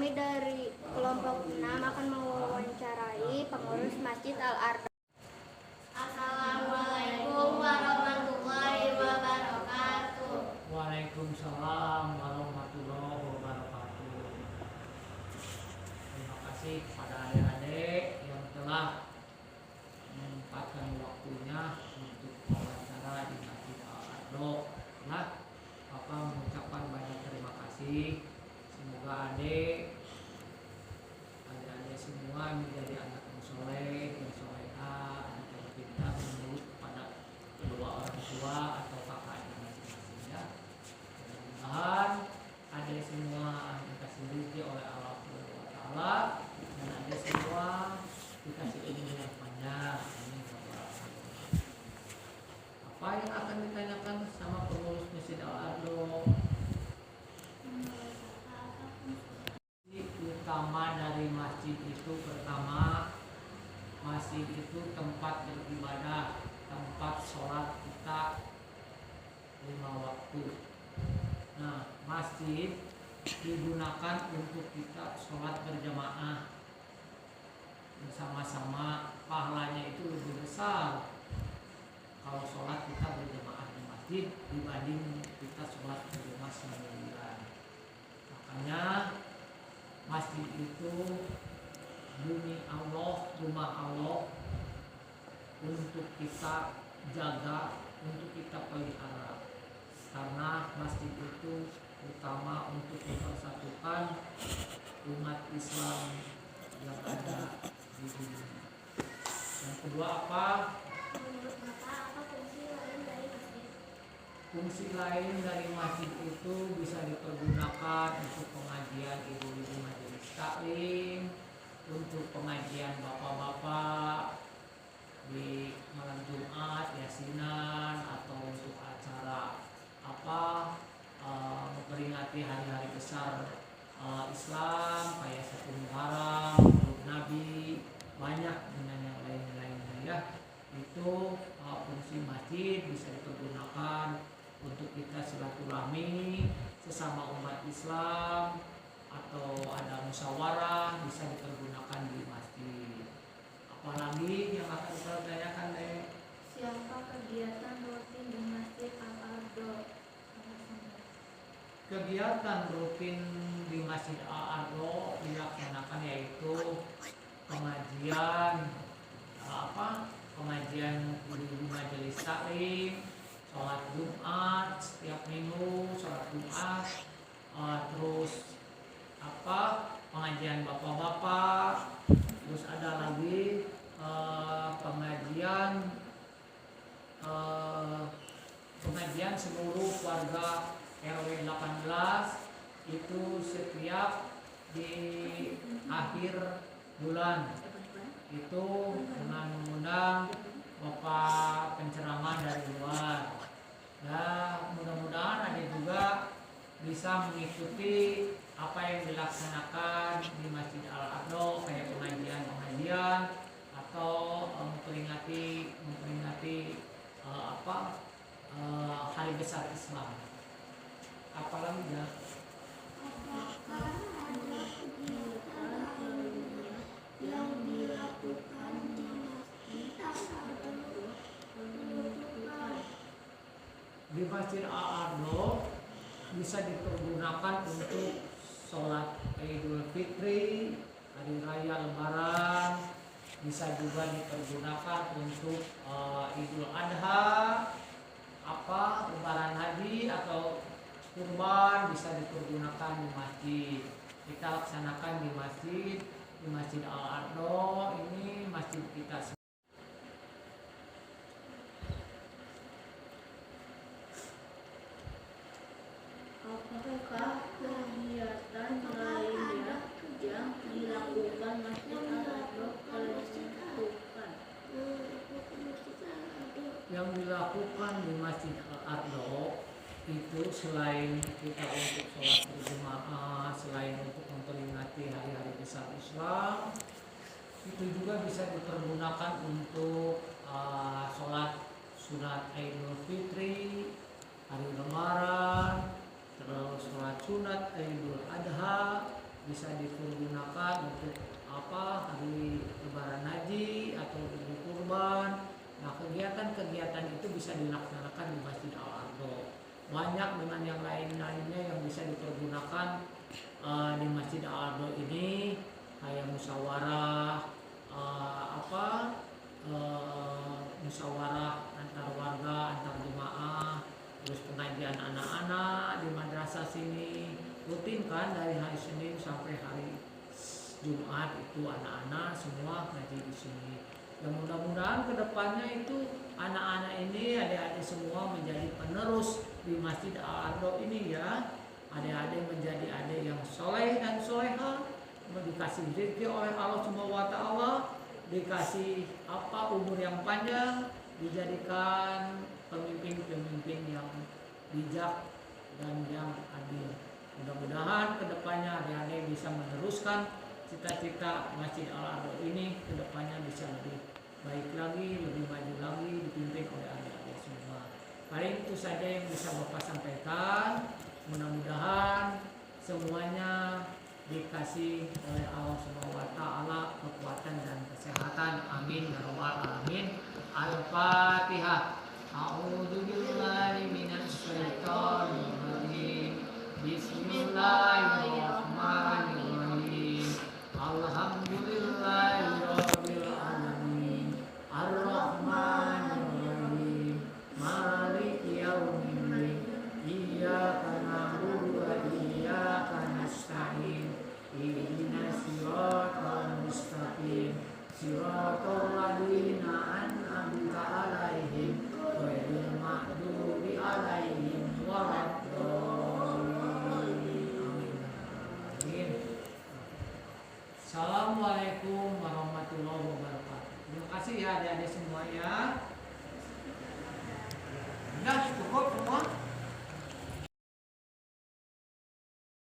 Kami dari kelompok 6 akan mewawancarai pengurus Masjid Al-Ardo. Assalamualaikum warahmatullahi wabarakatuh. Waalaikumsalam warahmatullahi wabarakatuh. Terima kasih kepada adik-adik yang telah menyempatkan waktunya untuk wawancara di Masjid Al-Ardo. Nah, Bapak mengucapkan banyak terima kasih. Semoga adik-adik semua menjadi anak yang soleh, yang solehah, anak yang pintar, menurut kepada kedua orang tua atau kakaknya masing-masing ya. Mudah-mudahan adik semua dikasih rezeki oleh Allah Subhanahu wa taala dan adik semua dikasih ilmu yang panjang. Amin. Apa yang akan ditanyakan sama pengurus Masjid Al-Ardo? Utama dari masjid itu, pertama, masjid itu tempat beribadah, tempat sholat kita 5 waktu. Nah, masjid digunakan untuk kita sholat berjamaah bersama-sama, pahalanya itu lebih besar kalau sholat kita berjamaah di masjid dibanding kita sholat di rumah sendirian. Makanya masjid itu bumi Allah, rumah Allah, untuk kita jaga, untuk kita pelihara. Karena masjid itu utama untuk mempersatukan umat Islam yang ada di dunia. Yang kedua apa? Menurut Bapak, apa fungsi lain dari masjid? Fungsi lain dari masjid itu bisa dipergunakan untuk pengajian ibu-ibu majelis taklim, untuk pengajian bapak-bapak di malam Jumat, yasinan, atau untuk acara memperingati hari-hari besar Islam kayak 1 Muharram, Maulid Nabi, banyak dengan yang lain-lainnya ya. Itu fungsi masjid bisa dipergunakan untuk kita silaturahmi sesama umat Islam, atau ada musyawarah bisa dipergunakan di masjid. Apalagi yang akan kita tanyakan deh. Siapa kegiatan rutin di Masjid Al-Ardo? Kegiatan rutin di Masjid Al-Ardo dilaksanakan yaitu pengajian pengajian di majelis taklim, sholat Jumat setiap minggu, sholat Jumat, terus pengajian bapak-bapak, terus ada lagi pengajian seluruh warga RW 18 itu setiap di akhir bulan itu dengan mengundang bapak penceramah dari luar. Ya, mudah-mudahan ada juga bisa mengikuti apa yang dilaksanakan di Masjid Al-Ardo, kayak pengajian atau memperingati hari besar Islam. Apalagi ya? Apakah ada kegiatan yang dilakukan di Masjid Al-Ardo? Di Masjid Al-Ardo bisa dipergunakan untuk sholat Idul Fitri, hari raya Lebaran, bisa juga dipergunakan untuk Idul Adha, Lebaran Haji atau kurban, bisa dipergunakan di masjid. Kita laksanakan di Masjid Al-Ardo. Ini masjid kita. Apakah kegiatan lainnya yang dilakukan Masjid Al-Ardo Yang dilakukan di Masjid Al-Ardo itu selain kita untuk sholat berjamaah, selain untuk memperingati hari-hari besar Islam, itu juga bisa dipergunakan untuk sholat sunat Idul Fitri, hari Lebaran, terus sholat sunat Idul Adha, bisa dipergunakan untuk apa, hari lebaran haji atau untuk kurban. Nah, kegiatan-kegiatan itu bisa dilaksanakan di Masjid Al-Ardo. Banyak dengan yang lain-lainnya yang bisa dipergunakan di Masjid Al-Ardo ini, kayak musyawarah, musyawarah antar warga, antar jemaah, terus pengajian anak-anak di madrasah sini rutin kan, dari hari Senin sampai hari Jumat itu anak-anak semua ngaji di sini. Dan mudah-mudahan kedepannya itu anak-anak ini, adik-adik semua menjadi penerus di Masjid Al-Ardo ini ya. Adik-adik menjadi adik yang soleh dan soleha, dikasih rezeki oleh Allah Subhanahu wa Ta'ala, dikasih umur yang panjang, dijadikan pemimpin-pemimpin yang bijak dan yang adil. Mudah-mudahan kedepannya adik-adik bisa meneruskan cita-cita Masjid Al-Ardo ini, kedepannya bisa lebih baik lagi, lebih maju lagi, dipimpin oleh adik-adik semua. Paling itu saja yang bisa Bapak sampaikan. Mudah-mudahan semuanya dikasih oleh Allah Subhanahu wa Ta'ala kekuatan dan kesehatan. Amin ya rabbal alamin. Al-Fatihah. A'udzubillahi minasyaitonir rajim. Bismillahirrahmanirrahim. Alhamdulillahirabbil alamin. Ar-Rahmanir-Rahim. Maliki yaumiddin. Iyyaka na'budu wa iyyaka nasta'in. Ihdinas siratal mustaqim. Siratal ladzina an'amta 'alaihim ghairil maghdubi 'alaihim waladdallin. Amin. Assalamualaikum warahmatullahi wabarakatuh. Terima kasih ya adik-adik semuanya.